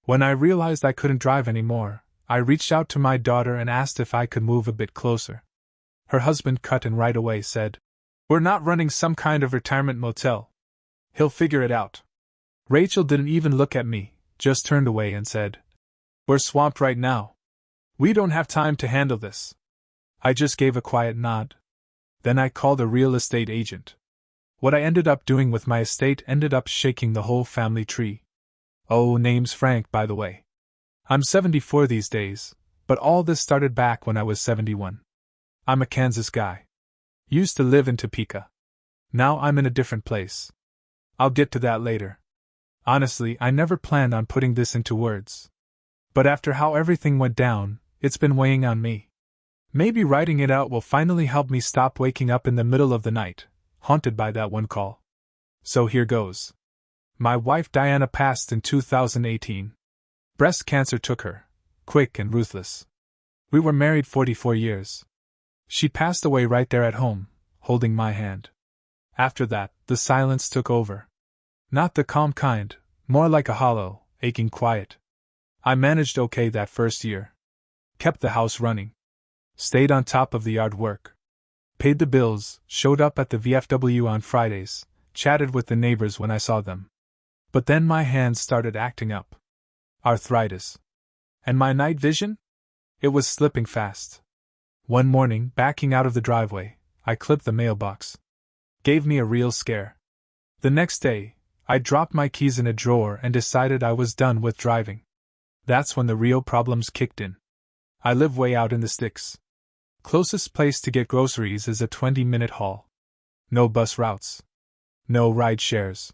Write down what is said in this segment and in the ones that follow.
When I realized I couldn't drive anymore, I reached out to my daughter and asked if I could move a bit closer. Her husband cut in right away, said, "We're not running some kind of retirement motel. He'll figure it out." Rachel didn't even look at me, just turned away and said, "We're swamped right now. We don't have time to handle this." I just gave a quiet nod. Then I called a real estate agent. What I ended up doing with my estate ended up shaking the whole family tree. Oh, name's Frank, by the way. I'm 74 these days, but all this started back when I was 71. I'm a Kansas guy. Used to live in Topeka. Now I'm in a different place. I'll get to that later. Honestly, I never planned on putting this into words. But after how everything went down, it's been weighing on me. Maybe writing it out will finally help me stop waking up in the middle of the night, haunted by that one call. So here goes. My wife Diana passed in 2018. Breast cancer took her, quick and ruthless. We were married 44 years. She passed away right there at home, holding my hand. After that, the silence took over. Not the calm kind, more like a hollow, aching quiet. I managed okay that first year. Kept the house running. Stayed on top of the yard work. Paid the bills, showed up at the VFW on Fridays, chatted with the neighbors when I saw them. But then my hands started acting up. Arthritis. And my night vision? It was slipping fast. One morning, backing out of the driveway, I clipped the mailbox. Gave me a real scare. The next day, I dropped my keys in a drawer and decided I was done with driving. That's when the real problems kicked in. I live way out in the sticks. Closest place to get groceries is a 20-minute haul. No bus routes. No ride shares.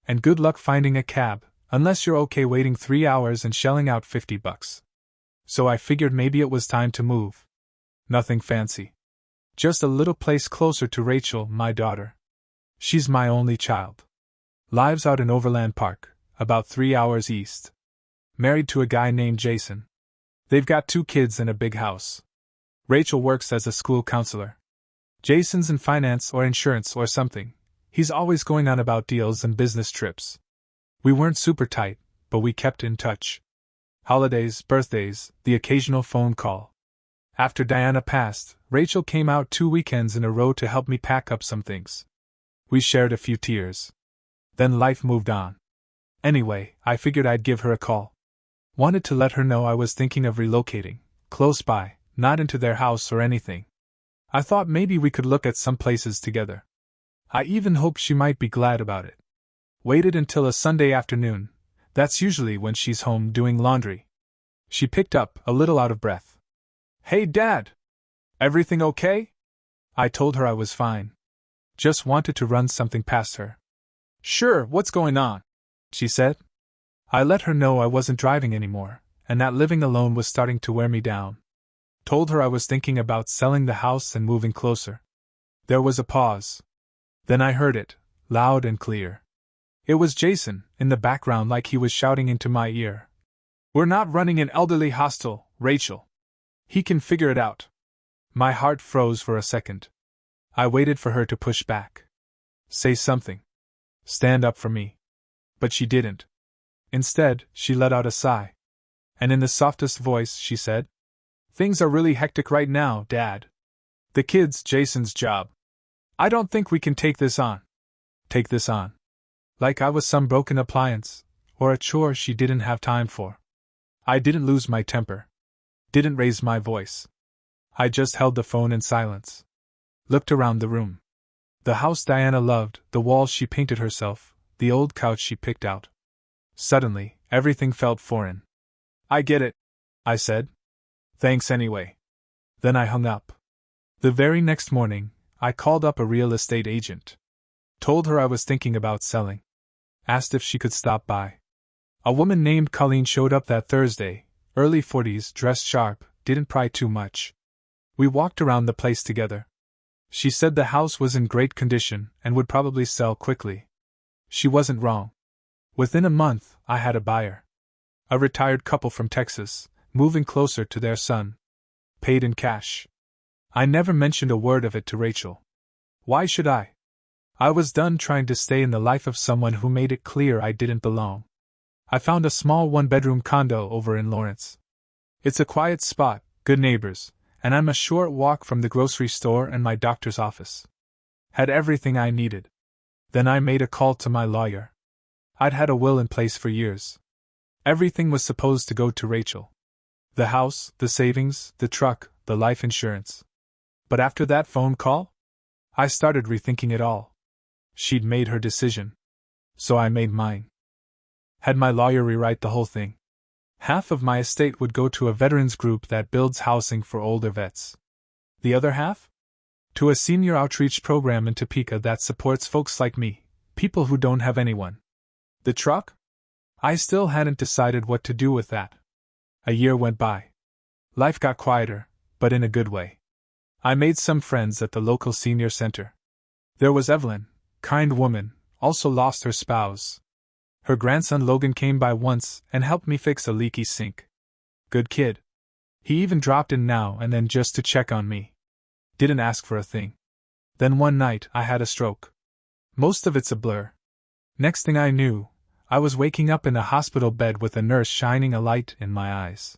And good luck finding a cab, unless you're okay waiting 3 hours and shelling out $50. So I figured maybe it was time to move. Nothing fancy. Just a little place closer to Rachel, my daughter. She's my only child. Lives out in Overland Park, about 3 hours east. Married to a guy named Jason. They've got 2 kids and a big house. Rachel works as a school counselor. Jason's in finance or insurance or something. He's always going on about deals and business trips. We weren't super tight, but we kept in touch. Holidays, birthdays, the occasional phone call. After Diana passed, Rachel came out 2 weekends in a row to help me pack up some things. We shared a few tears. Then life moved on. Anyway, I figured I'd give her a call. Wanted to let her know I was thinking of relocating, close by, not into their house or anything. I thought maybe we could look at some places together. I even hoped she might be glad about it. Waited until a Sunday afternoon. That's usually when she's home doing laundry. She picked up, a little out of breath. "Hey, Dad! Everything okay?" I told her I was fine. Just wanted to run something past her. "Sure, what's going on?" she said. I let her know I wasn't driving anymore, and that living alone was starting to wear me down. Told her I was thinking about selling the house and moving closer. There was a pause. Then I heard it, loud and clear. It was Jason, in the background like he was shouting into my ear. "We're not running an elderly hostel, Rachel. He can figure it out." My heart froze for a second. I waited for her to push back. Say something. Stand up for me. But she didn't. Instead, she let out a sigh. And in the softest voice, she said, "Things are really hectic right now, Dad. The kids, Jason's job. I don't think we can take this on." Take this on. Like I was some broken appliance, or a chore she didn't have time for. I didn't lose my temper. Didn't raise my voice. I just held the phone in silence. Looked around the room. The house Diana loved, the walls she painted herself, the old couch she picked out. Suddenly, everything felt foreign. "I get it," I said. "Thanks anyway." Then I hung up. The very next morning, I called up a real estate agent. Told her I was thinking about selling. Asked if she could stop by. A woman named Colleen showed up that Thursday, early 40s, dressed sharp, didn't pry too much. We walked around the place together. She said the house was in great condition and would probably sell quickly. She wasn't wrong. Within a month, I had a buyer. A retired couple from Texas, moving closer to their son. Paid in cash. I never mentioned a word of it to Rachel. Why should I? I was done trying to stay in the life of someone who made it clear I didn't belong. I found a small one-bedroom condo over in Lawrence. It's a quiet spot, good neighbors, and I'm a short walk from the grocery store and my doctor's office. Had everything I needed. Then I made a call to my lawyer. I'd had a will in place for years. Everything was supposed to go to Rachel. The house, the savings, the truck, the life insurance. But after that phone call, I started rethinking it all. She'd made her decision. So I made mine. Had my lawyer rewrite the whole thing. Half of my estate would go to a veterans group that builds housing for older vets. The other half? To a senior outreach program in Topeka that supports folks like me, people who don't have anyone. The truck? I still hadn't decided what to do with that. A year went by. Life got quieter, but in a good way. I made some friends at the local senior center. There was Evelyn, kind woman, also lost her spouse. Her grandson Logan came by once and helped me fix a leaky sink. Good kid. He even dropped in now and then just to check on me. Didn't ask for a thing. Then one night I had a stroke. Most of it's a blur. Next thing I knew, I was waking up in a hospital bed with a nurse shining a light in my eyes.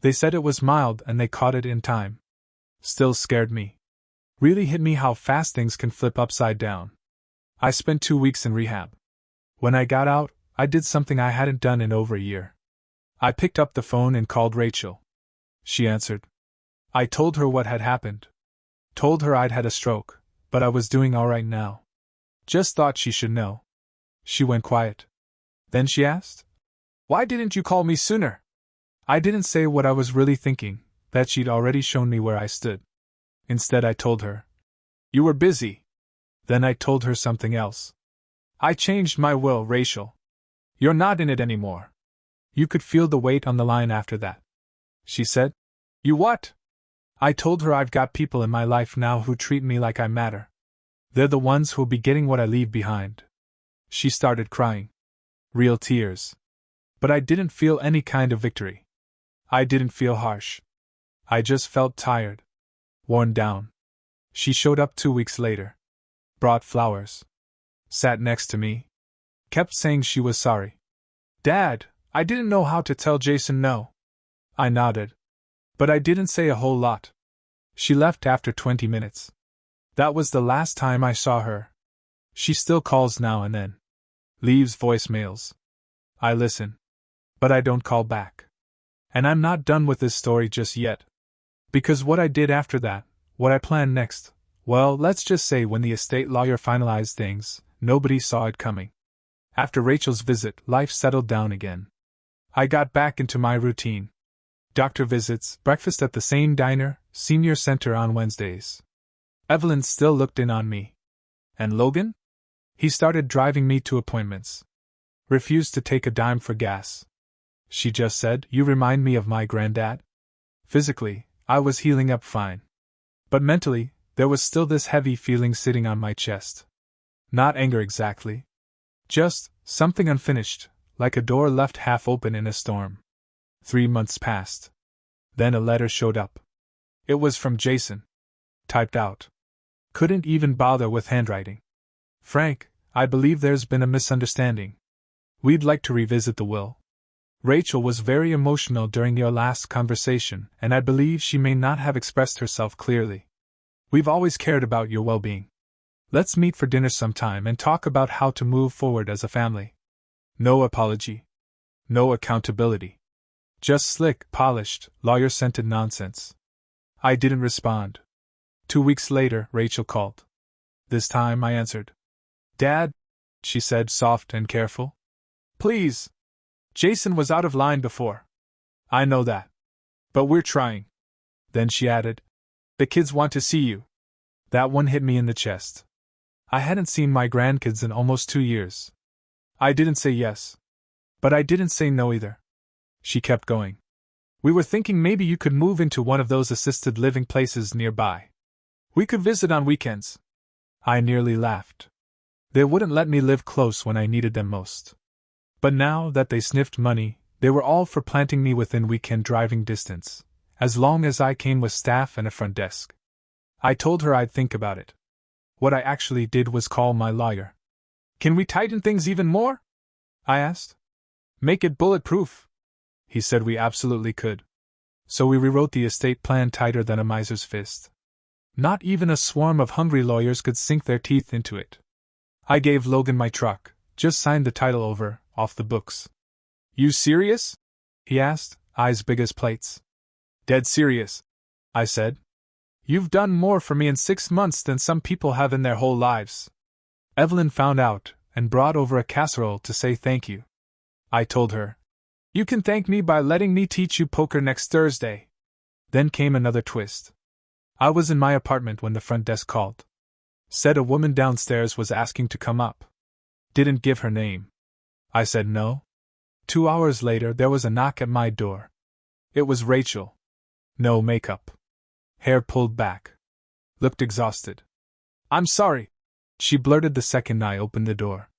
They said it was mild and they caught it in time. Still scared me. Really hit me how fast things can flip upside down. I spent 2 weeks in rehab. When I got out, I did something I hadn't done in over a year. I picked up the phone and called Rachel. She answered. I told her what had happened. Told her I'd had a stroke, but I was doing all right now. Just thought she should know. She went quiet. Then she asked, "Why didn't you call me sooner?" I didn't say what I was really thinking, that she'd already shown me where I stood. Instead I told her, "You were busy." Then I told her something else. "I changed my will, Rachel. You're not in it anymore." You could feel the weight on the line after that. She said, "You what?" I told her I've got people in my life now who treat me like I matter. They're the ones who'll be getting what I leave behind. She started crying. Real tears. But I didn't feel any kind of victory. I didn't feel harsh. I just felt tired. Worn down. She showed up 2 weeks later. Brought flowers. Sat next to me. Kept saying she was sorry. "Dad, I didn't know how to tell Jason no." I nodded. But I didn't say a whole lot. She left after 20 minutes. That was the last time I saw her. She still calls now and then. Leaves voicemails. I listen. But I don't call back. And I'm not done with this story just yet. Because what I did after that, what I planned next, well, let's just say when the estate lawyer finalized things, nobody saw it coming. After Rachel's visit, life settled down again. I got back into my routine. Doctor visits, breakfast at the same diner, senior center on Wednesdays. Evelyn still looked in on me. And Logan? He started driving me to appointments. Refused to take a dime for gas. She just said, "You remind me of my granddad." Physically, I was healing up fine. But mentally, there was still this heavy feeling sitting on my chest. Not anger exactly. Just something unfinished, like a door left half open in a storm. 3 months passed. Then a letter showed up. It was from Jason. Typed out. Couldn't even bother with handwriting. "Frank, I believe there's been a misunderstanding. We'd like to revisit the will. Rachel was very emotional during your last conversation, and I believe she may not have expressed herself clearly. We've always cared about your well-being. Let's meet for dinner sometime and talk about how to move forward as a family." No apology. No accountability. Just slick, polished, lawyer-scented nonsense. I didn't respond. 2 weeks later, Rachel called. This time I answered. "Dad," she said, soft and careful. "Please. Jason was out of line before. I know that. But we're trying." Then she added, "The kids want to see you." That one hit me in the chest. I hadn't seen my grandkids in almost 2 years. I didn't say yes. But I didn't say no either. She kept going. "We were thinking maybe you could move into one of those assisted living places nearby. We could visit on weekends." I nearly laughed. They wouldn't let me live close when I needed them most. But now that they sniffed money, they were all for planting me within weekend driving distance, as long as I came with staff and a front desk. I told her I'd think about it. What I actually did was call my lawyer. "Can we tighten things even more?" I asked. Make it bulletproof. He said we absolutely could. So we rewrote the estate plan tighter than a miser's fist. Not even a swarm of hungry lawyers could sink their teeth into it. I gave Logan my truck, just signed the title over, off the books. You serious? He asked, eyes big as plates. Dead serious, I said. You've done more for me in 6 months than some people have in their whole lives. Evelyn found out, and brought over a casserole to say thank you. I told her, you can thank me by letting me teach you poker next Thursday. Then came another twist. I was in my apartment when the front desk called. Said a woman downstairs was asking to come up. Didn't give her name. I said no. 2 hours later there was a knock at my door. It was Rachel. No makeup. Hair pulled back. Looked exhausted. I'm sorry, she blurted the second I opened the door.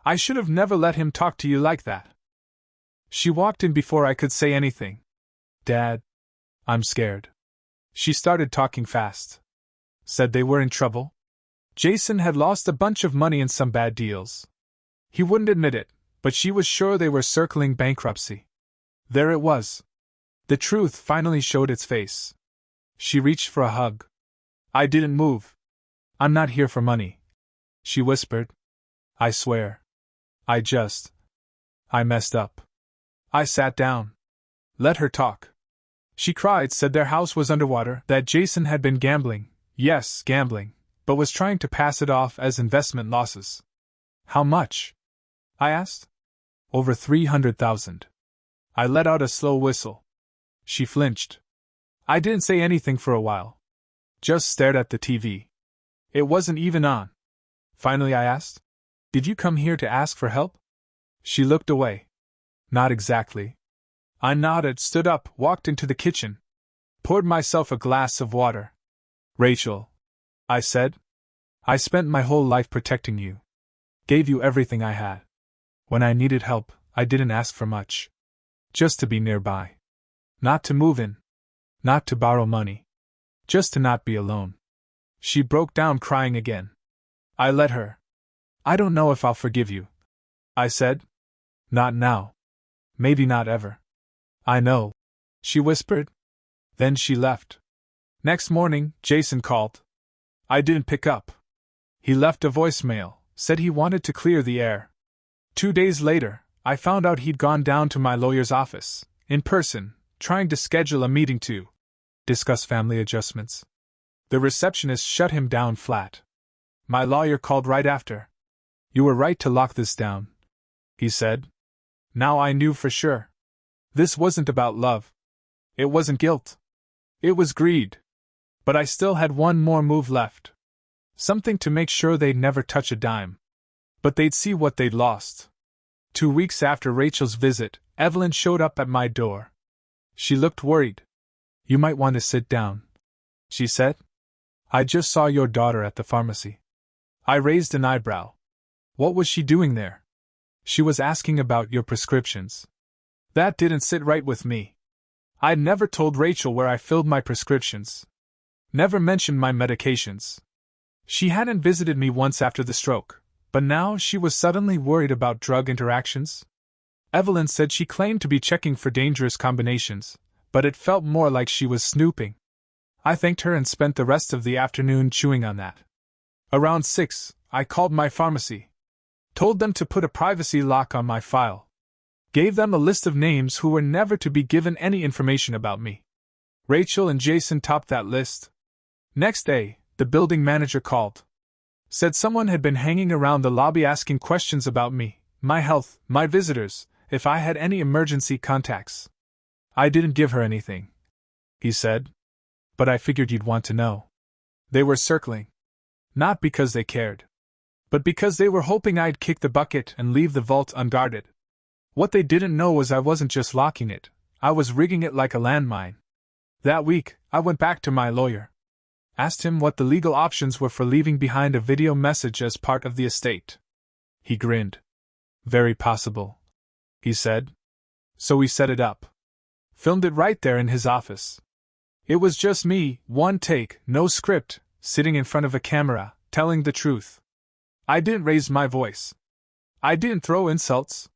I should have never let him talk to you like that. She walked in before I could say anything. Dad, I'm scared. She started talking fast. Said they were in trouble. Jason had lost a bunch of money in some bad deals. He wouldn't admit it, but she was sure they were circling bankruptcy. There it was. The truth finally showed its face. She reached for a hug. I didn't move. I'm not here for money, she whispered. I swear. I messed up. I sat down. Let her talk. She cried, said their house was underwater, that Jason had been gambling, yes, gambling, but was trying to pass it off as investment losses. How much? I asked. Over 300,000. I let out a slow whistle. She flinched. I didn't say anything for a while. Just stared at the TV. It wasn't even on. Finally I asked, did you come here to ask for help? She looked away. Not exactly. I nodded, stood up, walked into the kitchen. Poured myself a glass of water. Rachel, I said, I spent my whole life protecting you. Gave you everything I had. When I needed help, I didn't ask for much. Just to be nearby. Not to move in. Not to borrow money. Just to not be alone. She broke down crying again. I let her. I don't know if I'll forgive you, I said. Not now. Maybe not ever. I know, she whispered. Then she left. Next morning, Jason called. I didn't pick up. He left a voicemail, said he wanted to clear the air. 2 days later, I found out he'd gone down to my lawyer's office, in person, trying to schedule a meeting to discuss family adjustments. The receptionist shut him down flat. My lawyer called right after. You were right to lock this down, he said. Now I knew for sure. This wasn't about love. It wasn't guilt. It was greed. But I still had one more move left. Something to make sure they'd never touch a dime. But they'd see what they'd lost. 2 weeks after Rachel's visit, Evelyn showed up at my door. She looked worried. You might want to sit down, she said. I just saw your daughter at the pharmacy. I raised an eyebrow. What was she doing there? She was asking about your prescriptions. That didn't sit right with me. I'd never told Rachel where I filled my prescriptions. Never mentioned my medications. She hadn't visited me once after the stroke, but now she was suddenly worried about drug interactions. Evelyn said she claimed to be checking for dangerous combinations, but it felt more like she was snooping. I thanked her and spent the rest of the afternoon chewing on that. Around 6, I called my pharmacy. Told them to put a privacy lock on my file. Gave them a list of names who were never to be given any information about me. Rachel and Jason topped that list. Next day, the building manager called. Said someone had been hanging around the lobby asking questions about me, my health, my visitors, if I had any emergency contacts. I didn't give her anything, he said. But I figured you'd want to know. They were circling. Not because they cared. But because they were hoping I'd kick the bucket and leave the vault unguarded. What they didn't know was I wasn't just locking it, I was rigging it like a landmine. That week, I went back to my lawyer. Asked him what the legal options were for leaving behind a video message as part of the estate. He grinned. Very possible, he said. So we set it up. Filmed it right there in his office. It was just me, one take, no script, sitting in front of a camera, telling the truth. I didn't raise my voice. I didn't throw insults.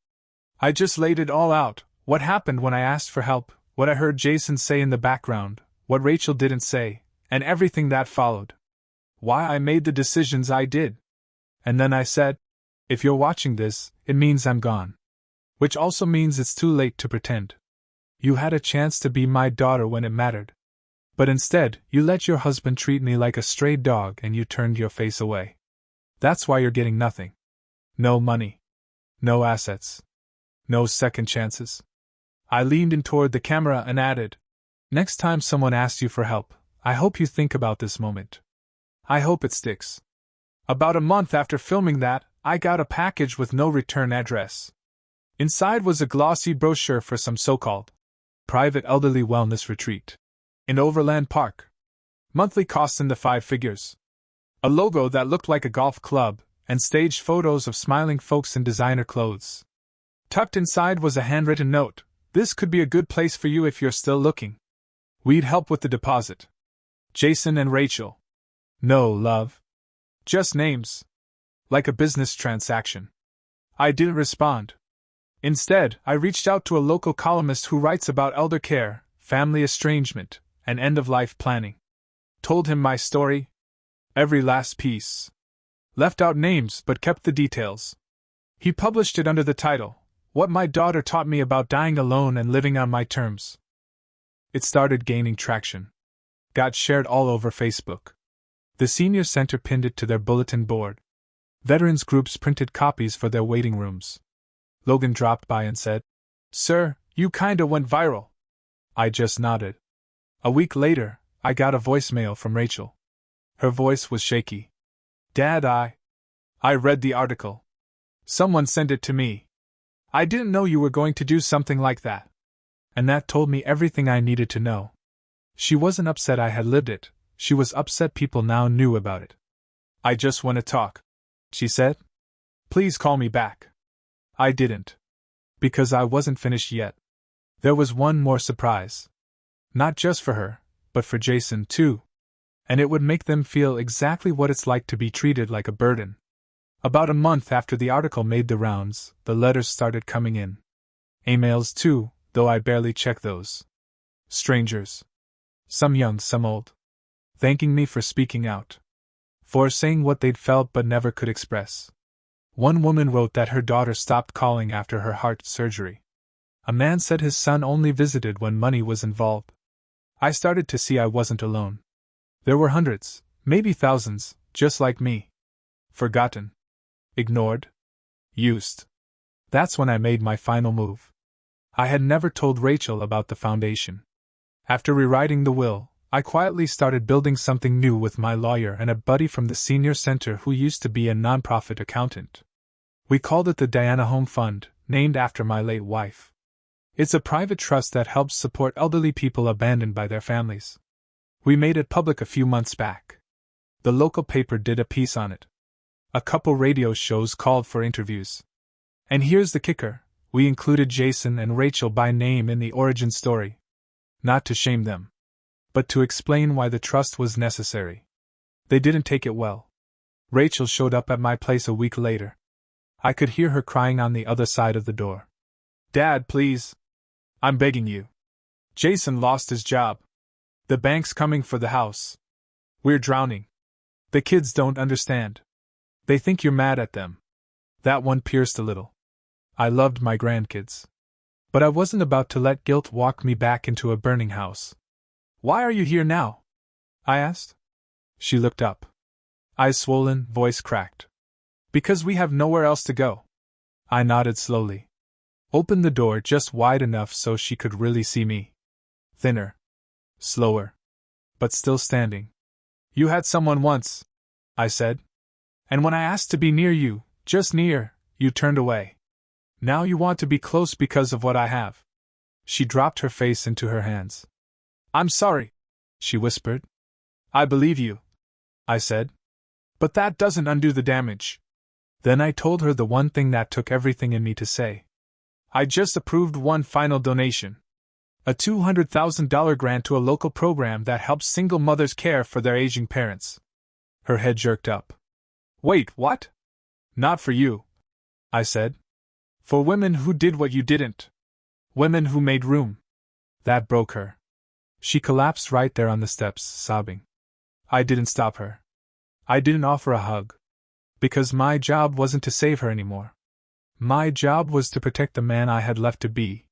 I just laid it all out, what happened when I asked for help, what I heard Jason say in the background, what Rachel didn't say, and everything that followed. Why I made the decisions I did. And then I said, if you're watching this, it means I'm gone. Which also means it's too late to pretend. You had a chance to be my daughter when it mattered. But instead, you let your husband treat me like a stray dog and you turned your face away. That's why you're getting nothing. No money. No assets. No second chances. I leaned in toward the camera and added, next time someone asks you for help, I hope you think about this moment. I hope it sticks. About a month after filming that, I got a package with no return address. Inside was a glossy brochure for some so-called private elderly wellness retreat in Overland Park. Monthly costs in the 5 figures. A logo that looked like a golf club, and staged photos of smiling folks in designer clothes. Tucked inside was a handwritten note, this could be a good place for you if you're still looking. We'd help with the deposit. Jason and Rachel. No, love. Just names. Like a business transaction. I didn't respond. Instead, I reached out to a local columnist who writes about elder care, family estrangement, and end-of-life planning. Told him my story. Every last piece. Left out names but kept the details. He published it under the title, What My Daughter Taught Me About Dying Alone and Living on My Terms. It started gaining traction. Got shared all over Facebook. The senior center pinned it to their bulletin board. Veterans groups printed copies for their waiting rooms. Logan dropped by and said, Sir, you kinda went viral. I just nodded. A week later, I got a voicemail from Rachel. Her voice was shaky. Dad, I read the article. Someone sent it to me. I didn't know you were going to do something like that. And that told me everything I needed to know. She wasn't upset I had lived it, she was upset people now knew about it. I just want to talk, she said. Please call me back. I didn't. Because I wasn't finished yet. There was one more surprise. Not just for her, but for Jason too. And it would make them feel exactly what it's like to be treated like a burden. About a month after the article made the rounds, the letters started coming in. Emails too, though I barely check those. Strangers. Some young, some old. Thanking me for speaking out. For saying what they'd felt but never could express. One woman wrote that her daughter stopped calling after her heart surgery. A man said his son only visited when money was involved. I started to see I wasn't alone. There were hundreds, maybe thousands, just like me. Forgotten. Ignored. Used. That's when I made my final move. I had never told Rachel about the foundation. After rewriting the will, I quietly started building something new with my lawyer and a buddy from the senior center who used to be a nonprofit accountant. We called it the Diana Home Fund, named after my late wife. It's a private trust that helps support elderly people abandoned by their families. We made it public a few months back. The local paper did a piece on it. A couple radio shows called for interviews. And here's the kicker, we included Jason and Rachel by name in the origin story. Not to shame them, but to explain why the trust was necessary. They didn't take it well. Rachel showed up at my place a week later. I could hear her crying on the other side of the door. Dad, please. I'm begging you. Jason lost his job. The bank's coming for the house. We're drowning. The kids don't understand. They think you're mad at them. That one pierced a little. I loved my grandkids. But I wasn't about to let guilt walk me back into a burning house. Why are you here now? I asked. She looked up. Eyes swollen, voice cracked. Because we have nowhere else to go. I nodded slowly. Opened the door just wide enough so she could really see me. Thinner. Slower. But still standing. You had someone once, I said. And when I asked to be near you, just near, you turned away. Now you want to be close because of what I have. She dropped her face into her hands. I'm sorry, she whispered. I believe you, I said. But that doesn't undo the damage. Then I told her the one thing that took everything in me to say. I just approved one final donation. A $200,000 grant to a local program that helps single mothers care for their aging parents. Her head jerked up. Wait, what? Not for you, I said. For women who did what you didn't. Women who made room. That broke her. She collapsed right there on the steps, sobbing. I didn't stop her. I didn't offer a hug. Because my job wasn't to save her anymore. My job was to protect the man I had left to be.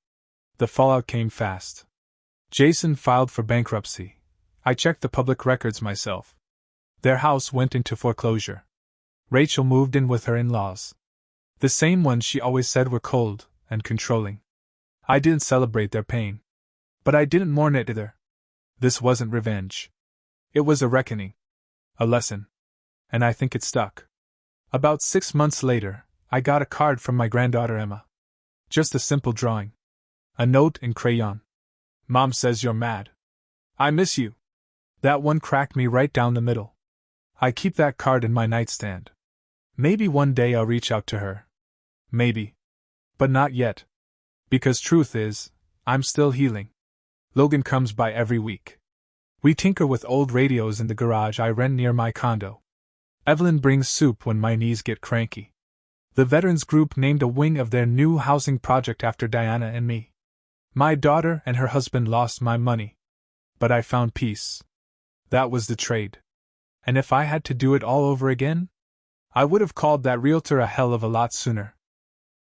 The fallout came fast. Jason filed for bankruptcy. I checked the public records myself. Their house went into foreclosure. Rachel moved in with her in-laws. The same ones she always said were cold and controlling. I didn't celebrate their pain. But I didn't mourn it either. This wasn't revenge. It was a reckoning. A lesson. And I think it stuck. About 6 months later, I got a card from my granddaughter Emma. Just a simple drawing. A note in crayon. Mom says you're mad. I miss you. That one cracked me right down the middle. I keep that card in my nightstand. Maybe one day I'll reach out to her. Maybe. But not yet. Because truth is, I'm still healing. Logan comes by every week. We tinker with old radios in the garage I rent near my condo. Evelyn brings soup when my knees get cranky. The veterans group named a wing of their new housing project after Diana and me. My daughter and her husband lost my money. But I found peace. That was the trade. And if I had to do it all over again, I would have called that realtor a hell of a lot sooner.